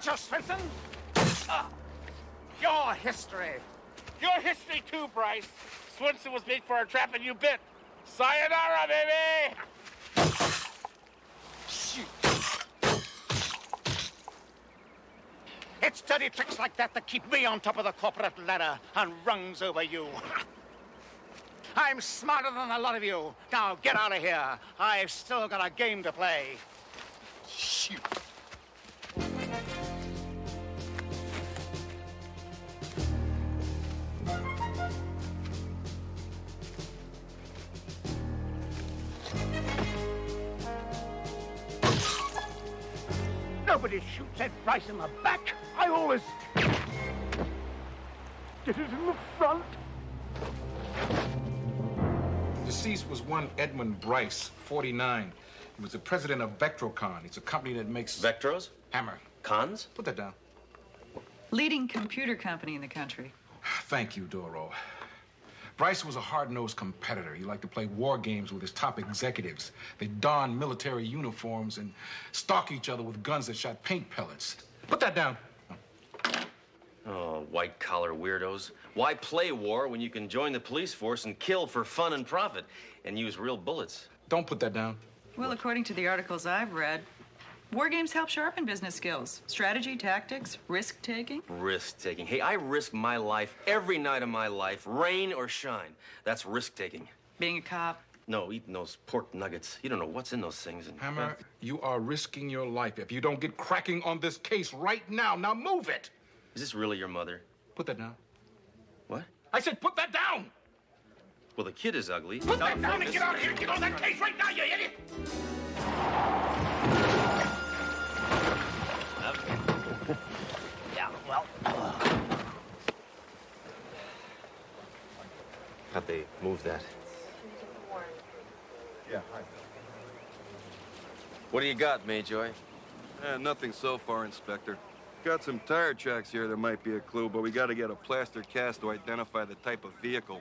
Gotcha, Swenson! Your history. Your history too, Bryce. Swenson was made for our trap and you bit. Sayonara, baby! Shoot. It's dirty tricks like that that keep me on top of the corporate ladder and rungs over you. I'm smarter than a lot of you. Now get out of here. I've still got a game to play. Shoot. Nobody shoots Ed Bryce in the back. I always get it in the front. Deceased was one Edmund Bryce, 49. He was the president of Vectrocon. It's a company that makes... Vectros? Hammer. Cons? Put that down. Leading computer company in the country. Thank you, Doreau. Bryce was a hard-nosed competitor. He liked to play war games with his top executives. They donned military uniforms and stalk each other with guns that shot paint pellets. Put that down. Oh, white-collar weirdos. Why play war when you can join the police force and kill for fun and profit and use real bullets? Don't put that down. Well, according to the articles I've read, war games help sharpen business skills. Strategy, tactics, risk-taking. Risk-taking. Hey, I risk my life every night of my life, rain or shine. That's risk-taking. Being a cop. No, eating those pork nuggets. You don't know what's in those things. And Hammer, you are risking your life if you don't get cracking on this case right now. Now move it! Is this really your mother? Put that down. What? I said put that down! Well, the kid is ugly. Put that down and get out of here! Get on that case right now, you idiot! Yeah, well... How'd they move that? Yeah, hi. What do you got, Mayjoy? Nothing so far, Inspector. Got some tire tracks here that might be a clue, but we got to get a plaster cast to identify the type of vehicle.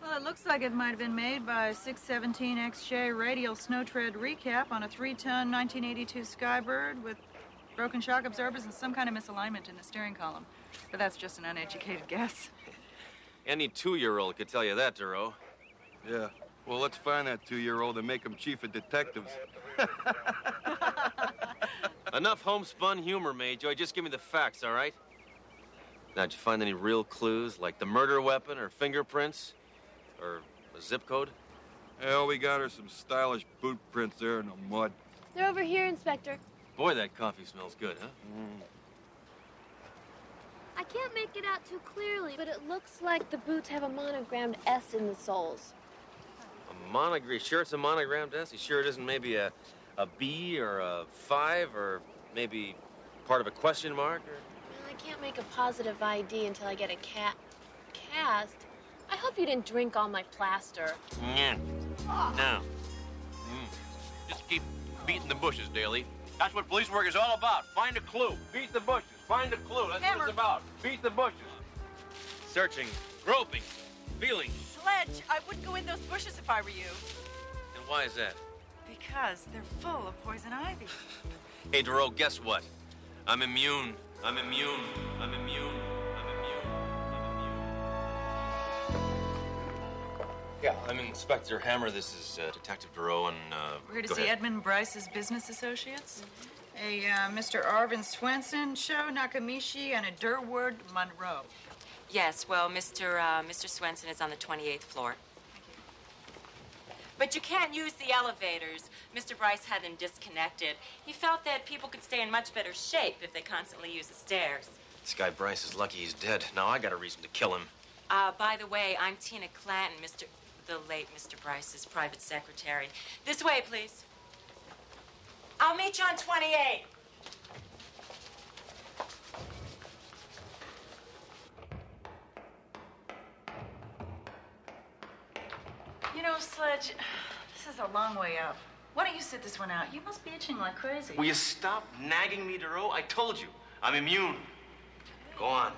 Well, it looks like it might have been made by a 617 XJ radial snow tread recap on a 3-ton 1982 Skybird with broken shock absorbers and some kind of misalignment in the steering column. But that's just an uneducated guess. Any 2-year-old could tell you that, Doreau. Yeah. Well, let's find that 2-year-old and make him chief of detectives. Enough homespun humor, Mayjoy. Just give me the facts, all right? Now, did you find any real clues, like the murder weapon or fingerprints? Or a zip code? Yeah, all we got are some stylish boot prints there in the mud. They're over here, Inspector. Boy, that coffee smells good, huh? I can't make it out too clearly, but it looks like the boots have a monogrammed S in the soles. A monogram? Sure it's a monogrammed S? You sure it isn't maybe a B or a 5 or maybe part of a question mark? Or... Well, I can't make a positive ID until I get a cast. I hope you didn't drink all my plaster. Yeah. No. Just keep beating the bushes, Daly. That's what police work is all about. Find a clue. Beat the bushes. Find a clue. That's what it's about. Beat the bushes. Searching, groping, feeling. Sledge, I wouldn't go in those bushes if I were you. And why is that? Because they're full of poison ivy. Hey, Doreau, guess what? I'm immune. I'm immune. I'm immune. Yeah, I'm Inspector Hammer. This is Detective Doreau, and We're here to see Edmund Bryce's business associates. A Mr. Arvin Swenson, Sho Nakamichi, and a Durward Monroe. Yes, well, Mr. Swenson is on the 28th floor. But you can't use the elevators. Mr. Bryce had them disconnected. He felt that people could stay in much better shape if they constantly use the stairs. This guy Bryce is lucky he's dead. Now I got a reason to kill him. By the way, I'm Tina Clanton, the late Mr. Bryce's private secretary. This way, please. I'll meet you on 28. You know, Sledge, this is a long way up. Why don't you sit this one out? You must be itching like crazy. Will you stop nagging me, Doreau? I told you, I'm immune. Go on.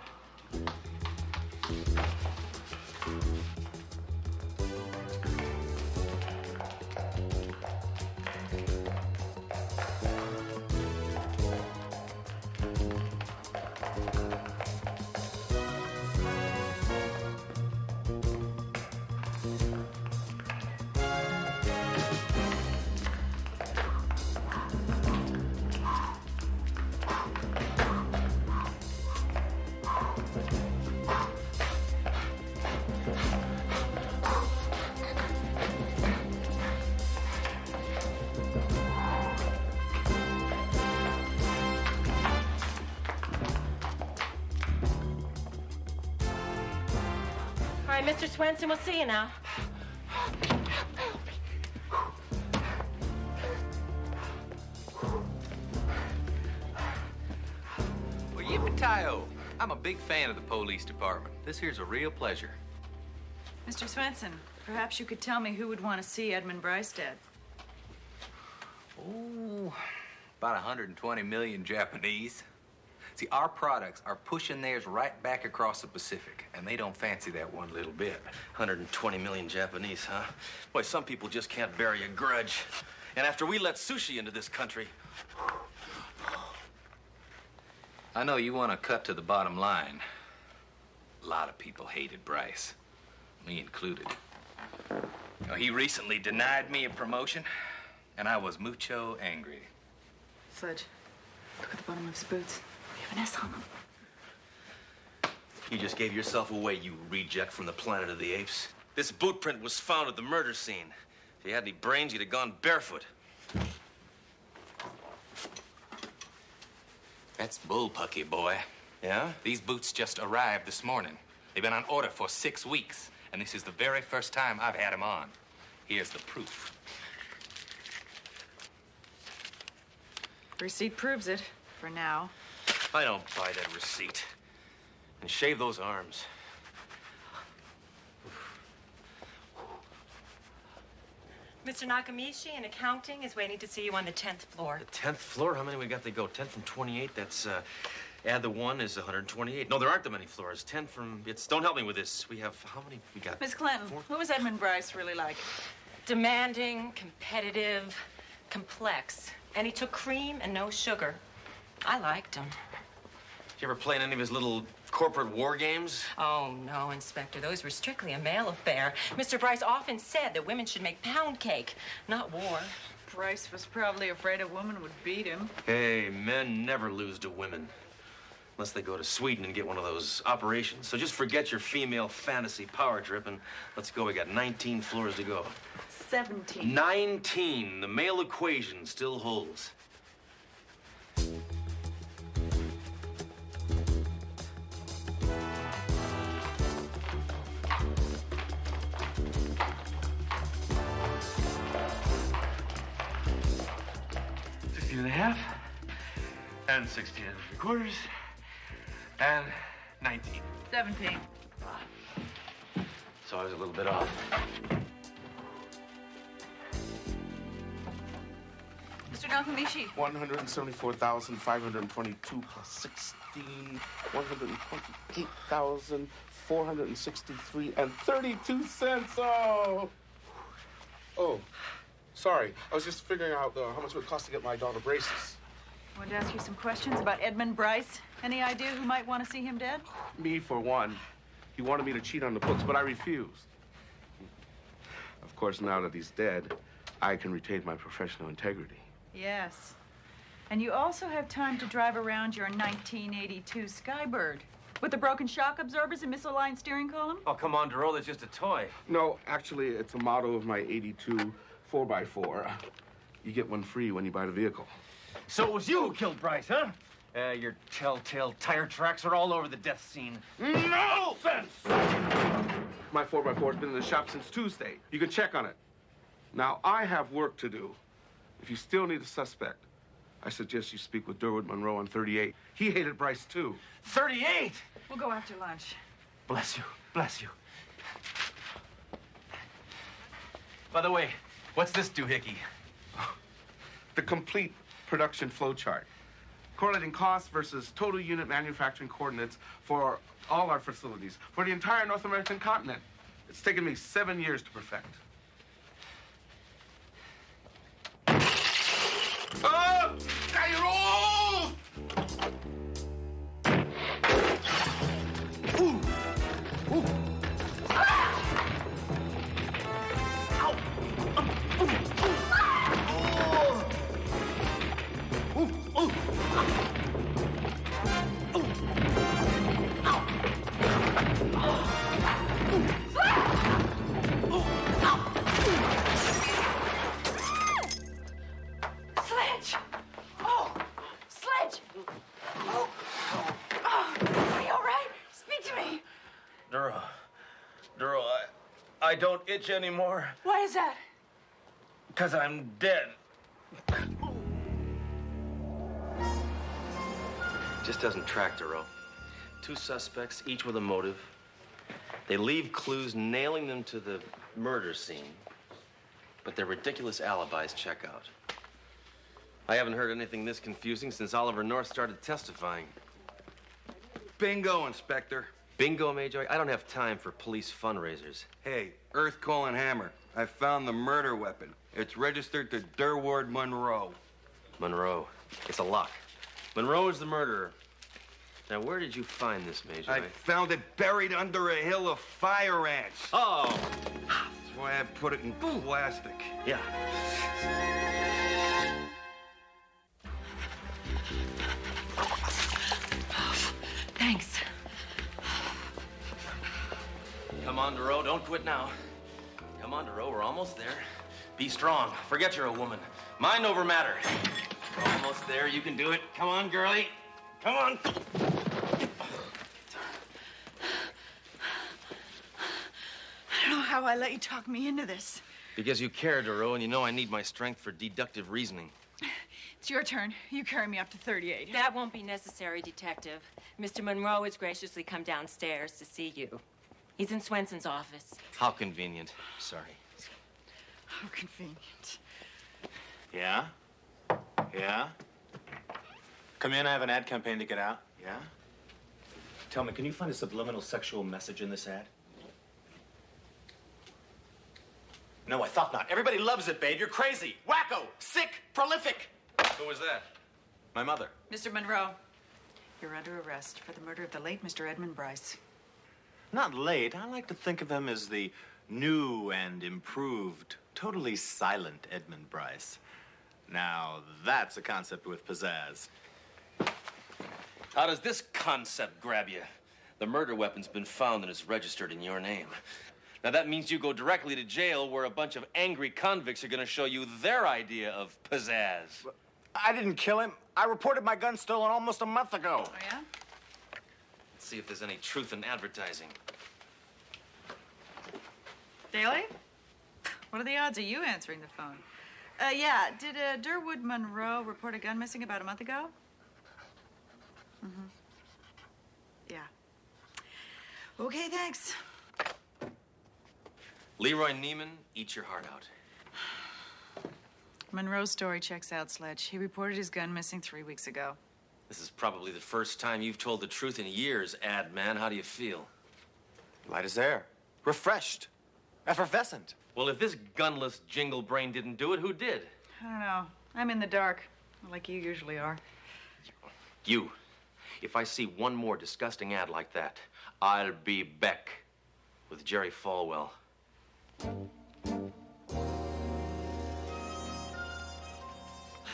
right, Mr. Swenson, we'll see you now. Well, yippee-ki-yo. I'm a big fan of the police department. This here's a real pleasure. Mr. Swenson, perhaps you could tell me who would want to see Edmund Bryce dead. Oh, about 120 million Japanese. See, our products are pushing theirs right back across the Pacific, and they don't fancy that one little bit. 120 million Japanese, huh? Boy, some people just can't bury a grudge. And after we let sushi into this country... I know you want to cut to the bottom line. A lot of people hated Bryce, me included. Now, he recently denied me a promotion, and I was mucho angry. Sledge, look at the bottom of his boots. We have an S on them. You just gave yourself away, you reject from the Planet of the Apes. This boot print was found at the murder scene. If you had any brains, you'd have gone barefoot. That's bullpucky, boy. Yeah? These boots just arrived this morning. They've been on order for 6 weeks, and this is the very first time I've had them on. Here's the proof. Receipt proves it, for now. I don't buy that receipt. And shave those arms. Mr. Nakamichi in accounting is waiting to see you on the 10th floor. The 10th floor? How many we got to go? 10 from 28? That's, add the 1 is 128. No, there aren't that many floors. 10 from... Don't help me with this. We have... How many we got? Miss Clinton, 4? who was Edmund Bryce really like? Demanding, competitive, complex. And he took cream and no sugar. I liked him. Did you ever play in any of his little corporate war games? Oh, no, Inspector. Those were strictly a male affair. Mr. Bryce often said that women should make pound cake, not war. Bryce was probably afraid a woman would beat him. Hey, men never lose to women. Unless they go to Sweden and get one of those operations. So just forget your female fantasy power trip and let's go. We got 19 floors to go. 17. 19. The male equation still holds. And a half, and 16 3/4, and 19. 17. So I was a little bit off. Mr. Nakamichi. 174,522 plus 16, 128,463 and 32 cents. Oh, sorry. I was just figuring out how much it would cost to get my daughter braces. I wanted to ask you some questions about Edmund Bryce. Any idea who might want to see him dead? Me, for one. He wanted me to cheat on the books, but I refused. Of course, now that he's dead, I can retain my professional integrity. Yes. And you also have time to drive around your 1982 Skybird with the broken shock absorbers and misaligned steering column? Oh, come on, Doreau, that's just a toy. No, actually, it's a model of my 82 4x4. You get one free when you buy the vehicle. So it was you who killed Bryce, huh? Your telltale tire tracks are all over the death scene. No offense! My 4x4's been in the shop since Tuesday. You can check on it. Now, I have work to do. If you still need a suspect, I suggest you speak with Durwood Monroe on 38. He hated Bryce, too. 38? We'll go after lunch. Bless you. Bless you. By the way, what's this doohickey? The complete production flowchart. Correlating costs versus total unit manufacturing coordinates for all our facilities, for the entire North American continent. It's taken me 7 years to perfect. Oh! Cairo! Ooh! Ooh! Ah! Ow! Ooh! Ooh! Ooh! Sledge! I don't itch anymore. Why is that? Because I'm dead. Just doesn't track, Doreau. 2 suspects, each with a motive. They leave clues nailing them to the murder scene, but their ridiculous alibis check out. I haven't heard anything this confusing since Oliver North started testifying. Bingo, Inspector. Bingo, Major? I don't have time for police fundraisers. Hey, Earth Calling Hammer. I found the murder weapon. It's registered to Durward Monroe. Monroe. It's a lock. Monroe is the murderer. Now, where did you find this, Major? I found it buried under a hill of fire ants. Oh! That's why I put it in plastic. Yeah. Thanks. Come on, Doreau. Don't quit now. Come on, Doreau. We're almost there. Be strong. Forget you're a woman. Mind over matter. We're almost there. You can do it. Come on, girlie. Come on. I don't know how I let you talk me into this. Because you care, Doreau, and you know I need my strength for deductive reasoning. It's your turn. You carry me up to 38. That won't be necessary, Detective. Mr. Monroe has graciously come downstairs to see you. He's in Swenson's office. How convenient. Sorry. How convenient. Yeah? Yeah? Come in, I have an ad campaign to get out. Yeah? Tell me, can you find a subliminal sexual message in this ad? No, I thought not. Everybody loves it, babe. You're crazy. Wacko. Sick. Prolific. Who was that? My mother. Mr. Monroe, you're under arrest for the murder of the late Mr. Edmund Bryce. Not late. I like to think of him as the new and improved, totally silent Edmund Bryce. Now, that's a concept with pizzazz. How does this concept grab you? The murder weapon's been found and it's registered in your name. Now, that means you go directly to jail where a bunch of angry convicts are going to show you their idea of pizzazz. I didn't kill him. I reported my gun stolen almost a month ago. Oh, yeah? Let's see if there's any truth in advertising. Daly? What are the odds of you answering the phone? Yeah, did Durward Monroe report a gun missing about a month ago? Mm-hmm. Yeah. Okay, thanks. Leroy Neiman, eat your heart out. Monroe's story checks out, Sledge. He reported his gun missing 3 weeks ago. This is probably the first time you've told the truth in years, ad man. How do you feel? Light as air. Refreshed. Effervescent. Well, if this gunless jingle brain didn't do it, who did? I don't know. I'm in the dark, like you usually are. You. If I see one more disgusting ad like that, I'll be back with Jerry Falwell.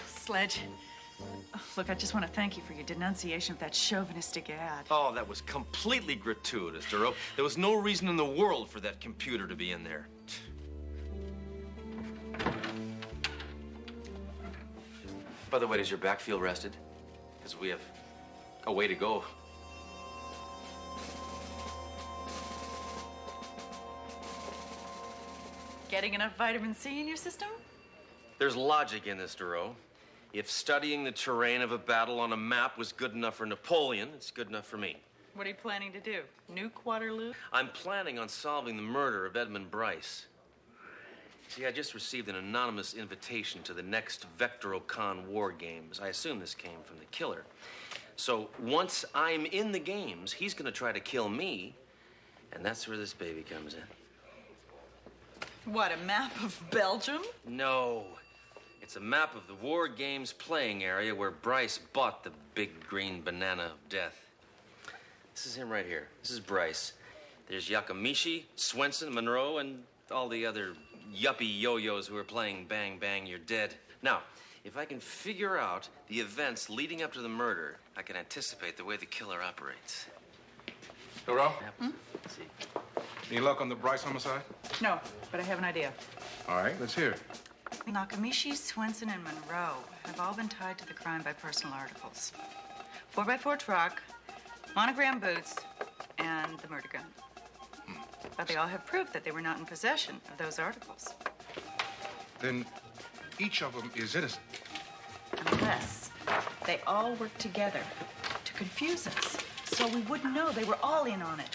Sledge. Look, I just want to thank you for your denunciation of that chauvinistic ad. Oh, that was completely gratuitous, Doreau. There was no reason in the world for that computer to be in there. By the way, does your back feel rested? Because we have a way to go. Getting enough vitamin C in your system? There's logic in this, Doreau. If studying the terrain of a battle on a map was good enough for Napoleon, it's good enough for me. What are you planning to do? Nuke Waterloo? I'm planning on solving the murder of Edmund Bryce. See, I just received an anonymous invitation to the next Vectorocon War Games. I assume this came from the killer. So once I'm in the games, he's gonna try to kill me, and that's where this baby comes in. What, a map of Belgium? No. It's a map of the War Games playing area where Bryce bought the big green banana of death. This is him right here. This is Bryce. There's Yakamishi, Swenson, Monroe, and all the other yuppie yo-yos who are playing Bang Bang You're Dead. Now, if I can figure out the events leading up to the murder, I can anticipate the way the killer operates. Doreau? Let's see. Any luck on the Bryce homicide? No, but I have an idea. All right, let's hear it. Nakamishi, Swenson, and Monroe have all been tied to the crime by personal articles. 4x4 truck, monogram boots, and the murder gun. But they all have proof that they were not in possession of those articles. Then each of them is innocent. Unless they all worked together to confuse us, so we wouldn't know they were all in on it.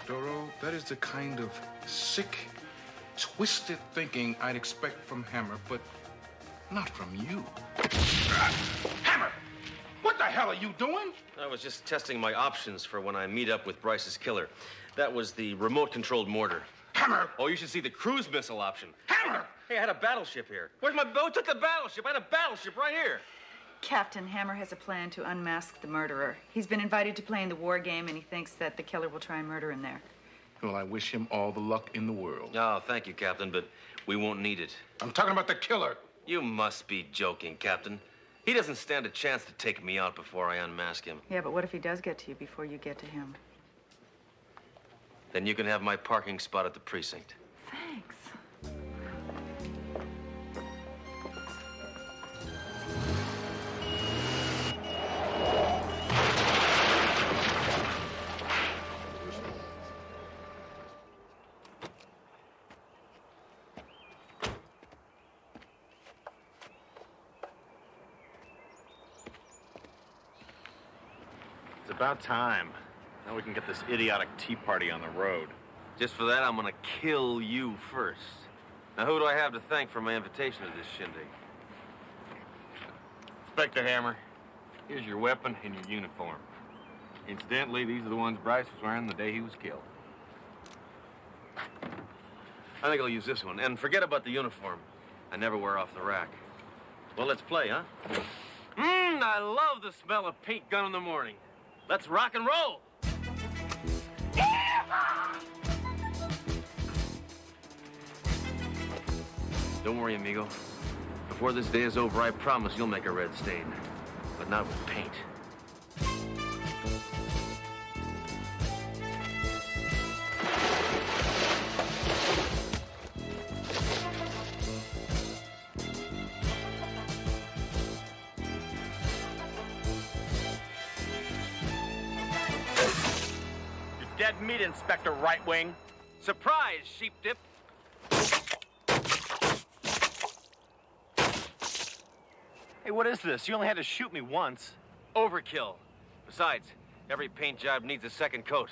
Doreau, that is the kind of sick, twisted thinking I'd expect from Hammer, but not from you. Hammer! What the hell are you doing? I was just testing my options for when I meet up with Bryce's killer. That was the remote-controlled mortar. Hammer! Oh, you should see the cruise missile option. Hammer! Hey, I had a battleship here. Where's my boat? Took the battleship. I had a battleship right here. Captain Hammer has a plan to unmask the murderer. He's been invited to play in the war game, and he thinks that the killer will try and murder him there. Well, I wish him all the luck in the world. Oh, thank you, Captain, but we won't need it. I'm talking about the killer. You must be joking, Captain. He doesn't stand a chance to take me out before I unmask him. Yeah, but what if he does get to you before you get to him? Then you can have my parking spot at the precinct. Thanks. It's about time. Now we can get this idiotic tea party on the road. Just for that, I'm gonna kill you first. Now, who do I have to thank for my invitation to this shindig? Inspector Hammer, here's your weapon and your uniform. Incidentally, these are the ones Bryce was wearing the day he was killed. I think I'll use this one. And forget about the uniform. I never wear off the rack. Well, let's play, huh? I love the smell of paint gun in the morning. Let's rock and roll. Don't worry, amigo. Before this day is over, I promise you'll make a red stain. But not with paint. Dead meat, Inspector Right Wing. Surprise, sheep dip. Hey, what is this? You only had to shoot me once. Overkill. Besides, every paint job needs a second coat.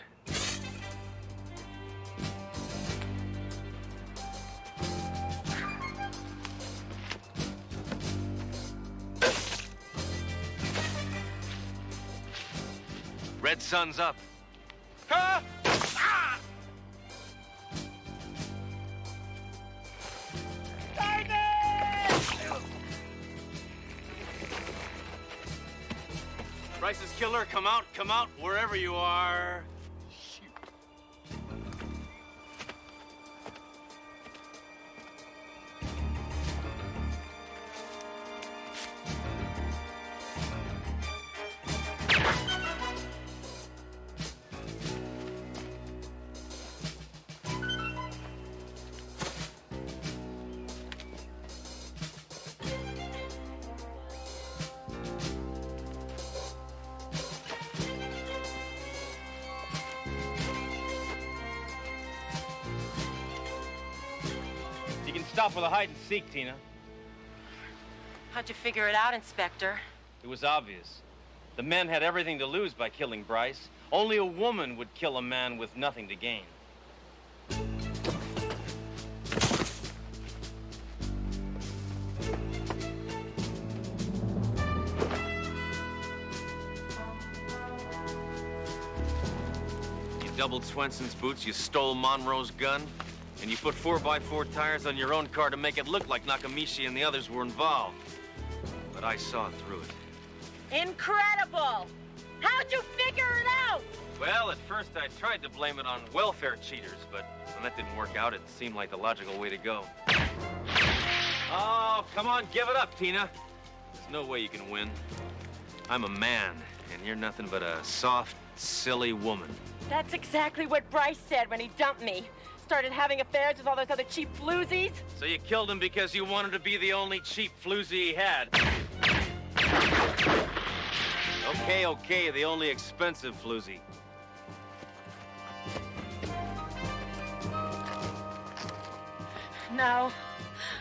Red sun's up. Ah! Ah! Bryce's killer, come out, wherever you are. You can stop with a hide and seek, Tina. How'd you figure it out, Inspector? It was obvious. The men had everything to lose by killing Bryce. Only a woman would kill a man with nothing to gain. You doubled Swenson's boots, you stole Monroe's gun, and you put 4x4 tires on your own car to make it look like Nakamichi and the others were involved. But I saw through it. Incredible! How'd you figure it out? Well, at first I tried to blame it on welfare cheaters, but when that didn't work out, it seemed like the logical way to go. Oh, come on, give it up, Tina. There's no way you can win. I'm a man, and you're nothing but a soft, silly woman. That's exactly what Bryce said when he dumped me. Started having affairs with all those other cheap floozies. So you killed him because you wanted to be the only cheap floozy he had. Okay, the only expensive floozy. No.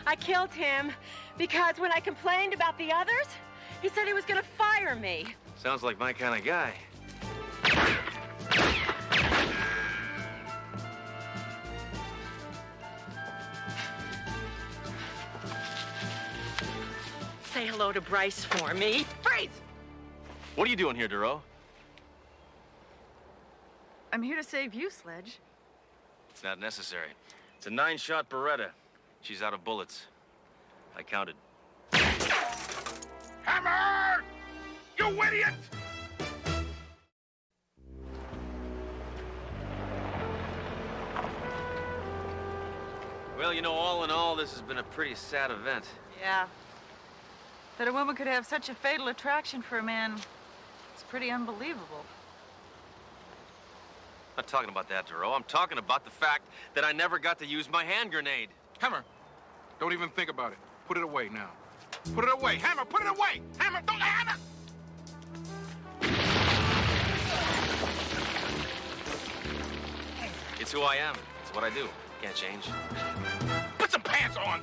I killed him because when I complained about the others, he said he was gonna fire me. Sounds like my kind of guy. Say hello to Bryce for me. Bryce! What are you doing here, Doreau? I'm here to save you, Sledge. It's not necessary. It's a 9-shot Beretta. She's out of bullets. I counted. Hammer! You idiot! Well, you know, all in all, this has been a pretty sad event. Yeah. That a woman could have such a fatal attraction for a man, it's pretty unbelievable. I'm not talking about that, Doreau. I'm talking about the fact that I never got to use my hand grenade. Hammer, don't even think about it. Put it away now. Put it away. Hammer, put it away. Hammer, don't hammer. It's who I am. It's what I do. Can't change. Put some pants on.